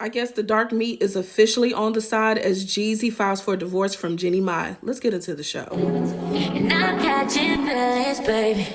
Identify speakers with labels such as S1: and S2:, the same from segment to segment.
S1: I guess the dark meat is officially on the side as Jeezy files for divorce from Jeannie Mai. Let's get into the show. And I'm catching feelings, baby.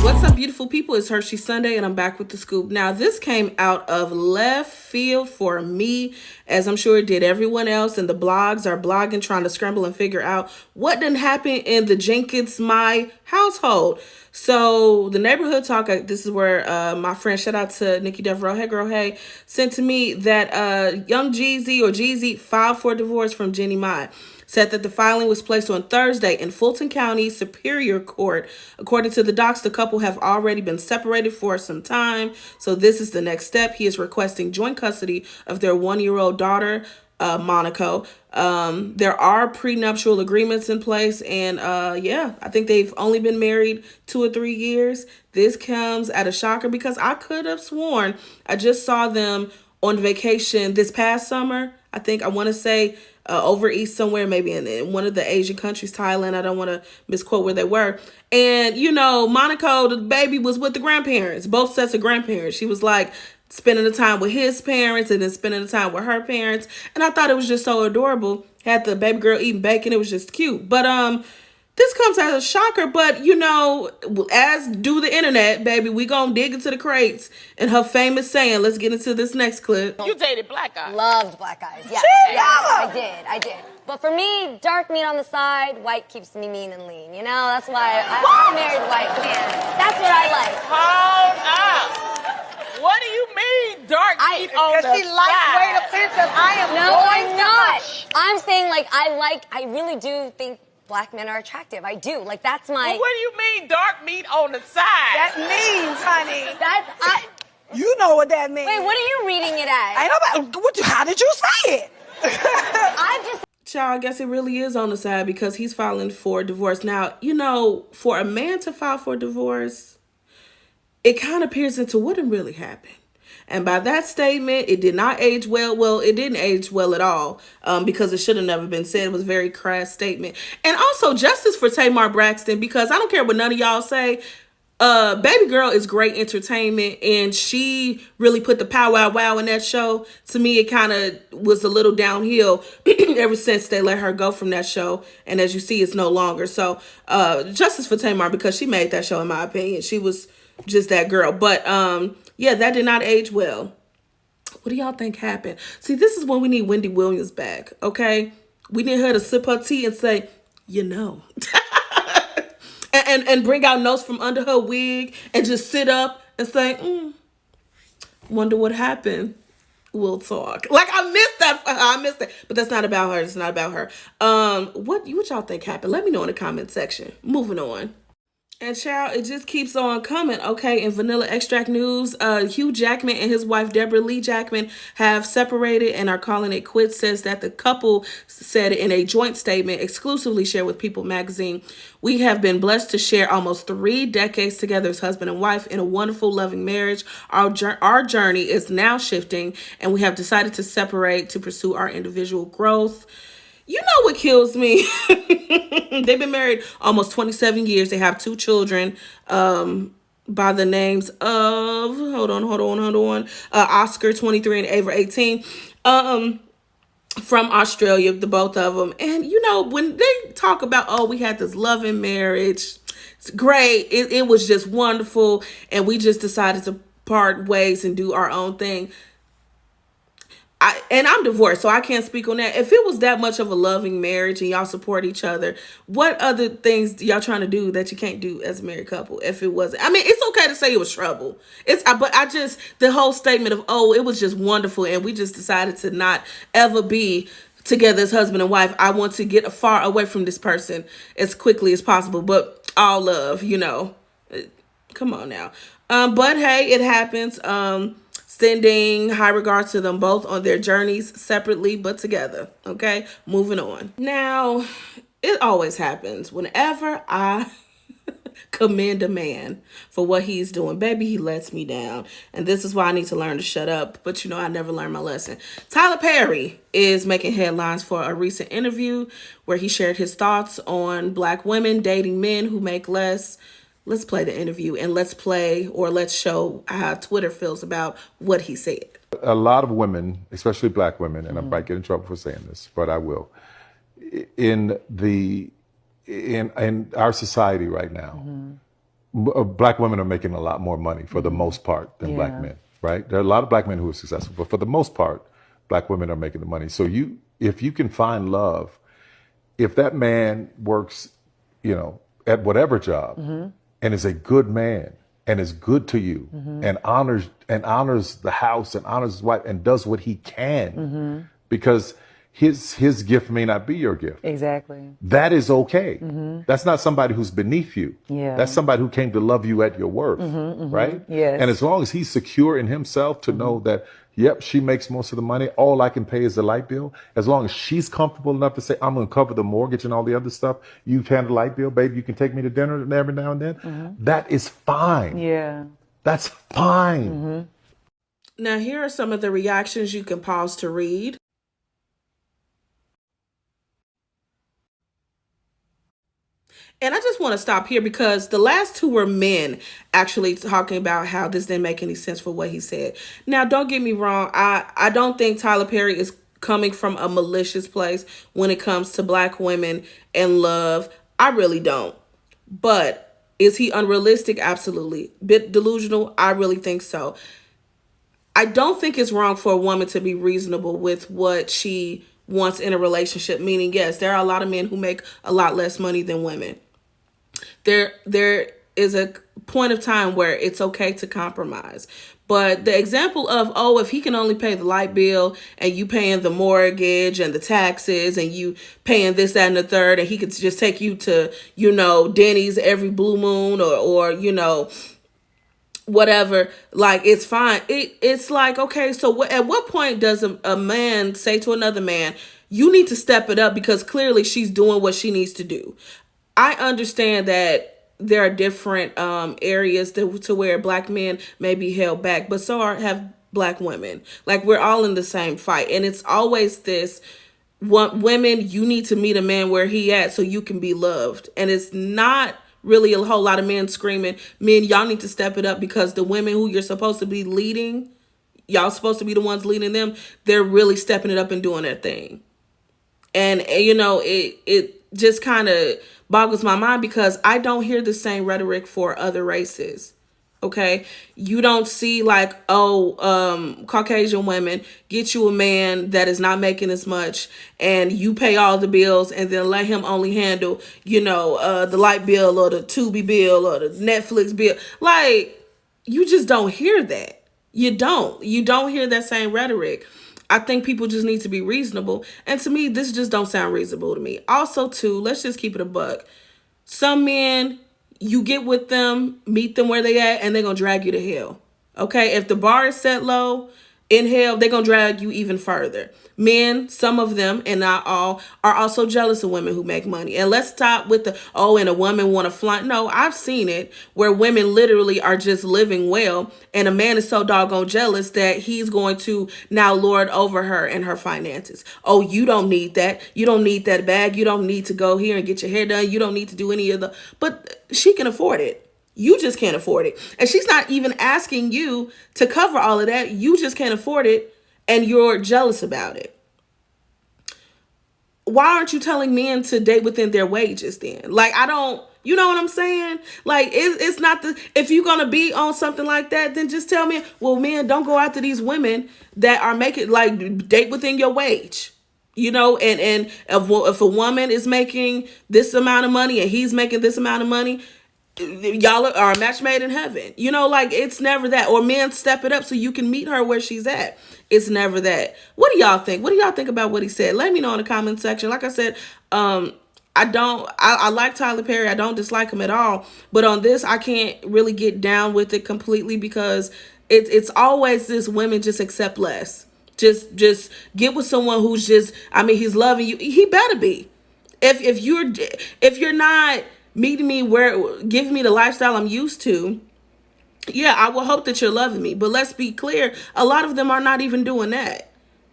S1: What's up, beautiful people? It's Hershey Sunday, and I'm back with the scoop. Now, this came out of left field for me, as I'm sure it did everyone else, and the blogs are blogging, trying to scramble and figure out what didn't happen in the Jenkins Mai household. So the neighborhood talk, this is where my friend, shout out to Nikki Devereaux, hey girl, hey, sent to me that young Jeezy filed for divorce from Jeannie Mai. Said that the filing was placed on Thursday in Fulton County Superior Court. According to the docs, the couple have already been separated for some time. So this is the next step. He is requesting joint custody of their 1-year-old daughter, Monaco. There are prenuptial agreements in place. And yeah, I think they've only been married 2 or 3 years. This comes at a shocker because I could have sworn I just saw them on vacation this past summer. I want to say over east somewhere, maybe in one of the Asian countries, Thailand. I don't want to misquote where they were. And, you know, Monaco, the baby, was with the grandparents, both sets of grandparents. She was like spending the time with his parents and then spending the time with her parents. And I thought it was just so adorable. Had the baby girl eating bacon. It was just cute. But this comes as a shocker, but, you know, as do the internet, baby, we gonna dig into the crates and her famous saying. Let's get into this next clip.
S2: You dated black guys.
S3: Loved black guys, yes. Yeah, I did. But for me, dark meat on the side, white keeps me mean and lean. You know, that's why I married white man. That's what I like.
S2: Hold up. What do you mean, dark meat on the side?
S4: Because she lightweight offensive. I am
S3: No,
S4: going
S3: I'm
S4: to
S3: not.
S4: hush.
S3: I'm saying, like, I really do think black men are attractive. I do. Like, that's my...
S2: Well, what do you mean, dark meat on the side?
S4: That means, honey.
S3: You
S4: know what that means.
S3: Wait, what are you reading it as?
S4: Ain't nobody. How did you say it?
S3: I just...
S1: Child, I guess it really is on the side because he's filing for divorce. Now, you know, for a man to file for divorce, it kind of peers into what really happened. And by that statement, it did not age well. Well, it didn't age well at all because it should have never been said. It was a very crass statement. And also justice for Tamar Braxton, because I don't care what none of y'all say. Baby girl is great entertainment, and she really put the pow wow in that show. To me, it kind of was a little downhill ever since they let her go from that show. And as you see, it's no longer. So justice for Tamar, because she made that show, in my opinion. She was just that girl. But yeah, that did not age well. What do y'all think happened? See, this is when we need Wendy Williams back, okay? We need her to sip her tea and say, you know. and bring out notes from under her wig and just sit up and say, wonder what happened. We'll talk. Like, I missed that. I missed that. But that's not about her. It's not about her. What y'all think happened? Let me know in the comment section. Moving on. And child, it just keeps on coming, okay? In Vanilla Extract news, Hugh Jackman and his wife, Deborah Lee Jackman, have separated and are calling it quits. Says that the couple said in a joint statement exclusively shared with People magazine, "We have been blessed to share almost 3 decades together as husband and wife in a wonderful, loving marriage. Our journey is now shifting, and we have decided to separate to pursue our individual growth." You know what kills me? They've been married almost 27 years. They have 2 children by the names of, hold on, Oscar, 23, and Ava, 18, from Australia, the both of them. And, you know, when they talk about, oh, we had this loving marriage, it's great. It was just wonderful. And we just decided to part ways and do our own thing. And I'm divorced, so I can't speak on that. If it was that much of a loving marriage and y'all support each other, what other things y'all trying to do that you can't do as a married couple? If it wasn't, I mean, it's okay to say it was trouble. But I just, the whole statement of, oh, it was just wonderful, and we just decided to not ever be together as husband and wife. I want to get far away from this person as quickly as possible, but all love, you know. Come on now. But hey, it happens. Sending high regards to them both on their journeys separately but together. Okay, moving on. Now, it always happens whenever I commend a man for what he's doing. Baby, he lets me down. And this is why I need to learn to shut up. But you know, I never learned my lesson. Tyler Perry is making headlines for a recent interview where he shared his thoughts on black women dating men who make less. Let's play the interview and let's show how Twitter feels about what he said.
S5: A lot of women, especially black women, and I might get in trouble for saying this, but I will. In our society right now, black women are making a lot more money for the most part than black men, right? There are a lot of black men who are successful, but for the most part, black women are making the money. So if you can find love, if that man works, at whatever job and is a good man and is good to you and honors the house and honors his wife and does what he can because his gift may not be your gift.
S6: Exactly.
S5: That is okay. That's not somebody who's beneath you.
S6: Yeah.
S5: That's somebody who came to love you at your worth, right?
S6: Yes.
S5: And as long as he's secure in himself to know that, yep, she makes most of the money, all I can pay is the light bill. As long as she's comfortable enough to say, I'm going to cover the mortgage and all the other stuff, you handle the light bill, baby, you can take me to dinner every now and then. That is fine.
S6: Yeah.
S5: That's fine.
S1: Now, here are some of the reactions you can pause to read. And I just want to stop here because the last two were men actually talking about how this didn't make any sense for what he said. Now, don't get me wrong. I don't think Tyler Perry is coming from a malicious place when it comes to black women and love. I really don't. But is he unrealistic? Absolutely. Bit delusional? I really think so. I don't think it's wrong for a woman to be reasonable with what she wants in a relationship. Meaning, yes, there are a lot of men who make a lot less money than women. There is a point of time where it's okay to compromise. But the example of, if he can only pay the light bill and you paying the mortgage and the taxes and you paying this, that, and the third, and he could just take you to, Denny's every blue moon or whatever, like, it's fine. It's like, okay, so at what point does a man say to another man, you need to step it up because clearly she's doing what she needs to do? I understand that there are different areas to where black men may be held back, but so have black women. Like, we're all in the same fight. And it's always this, women, you need to meet a man where he at so you can be loved. And it's not really a whole lot of men screaming, men, y'all need to step it up because the women who you're supposed to be leading, y'all supposed to be the ones leading them, they're really stepping it up and doing their thing. And, it just kind of boggles my mind because I don't hear the same rhetoric for other races. Okay, you don't see like, Caucasian women, get you a man that is not making as much and you pay all the bills and then let him only handle, the light bill or the Tubi bill or the Netflix bill. Like, you just don't hear that. You don't hear that same rhetoric. I think people just need to be reasonable. And to me, this just don't sound reasonable to me. Also, too, let's just keep it a buck. Some men, you get with them, meet them where they at, and they're going to drag you to hell. Okay? If the bar is set low in hell, they're going to drag you even further. Men, some of them, and not all, are also jealous of women who make money. And let's stop with and a woman want to flaunt. No, I've seen it where women literally are just living well. And a man is so doggone jealous that he's going to now lord over her and her finances. Oh, you don't need that. You don't need that bag. You don't need to go here and get your hair done. You don't need to do any of but she can afford it. You just can't afford it. And she's not even asking you to cover all of that. You just can't afford it. And you're jealous about it. Why aren't you telling men to date within their wages then? Like, you know what I'm saying? Like, it's not if you're going to be on something like that, then just tell me, well, men, don't go after these women that are making, like, date within your wage. And if a woman is making this amount of money and he's making this amount of money, y'all are a match made in heaven. Like, it's never that. Or men step it up so you can meet her where she's at. It's never that. What do y'all think? What do y'all think about what he said? Let me know in the comment section. Like I said, I like Tyler Perry. I don't dislike him at all. But on this, I can't really get down with it completely because it's always this women just accept less. Just get with someone who's just, he's loving you. He better be. If you're not meeting me giving me the lifestyle I'm used to, yeah, I will hope that you're loving me. But let's be clear, a lot of them are not even doing that.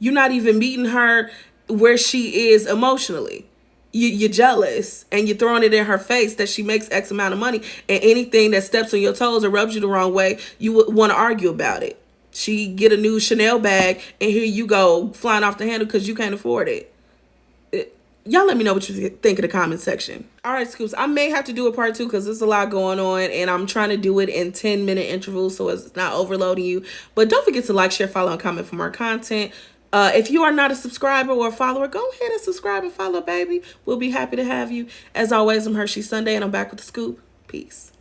S1: You're not even meeting her where she is emotionally. You're jealous and you're throwing it in her face that she makes X amount of money, and anything that steps on your toes or rubs you the wrong way, you would want to argue about it. She get a new Chanel bag and here you go flying off the handle because you can't afford it. Y'all let me know what you think in the comment section. All right, Scoops, I may have to do a part 2 because there's a lot going on and I'm trying to do it in 10-minute intervals so it's not overloading you. But don't forget to like, share, follow, and comment for more content. If you are not a subscriber or a follower, go ahead and subscribe and follow, baby. We'll be happy to have you. As always, I'm Hershey Sunday and I'm back with the scoop. Peace.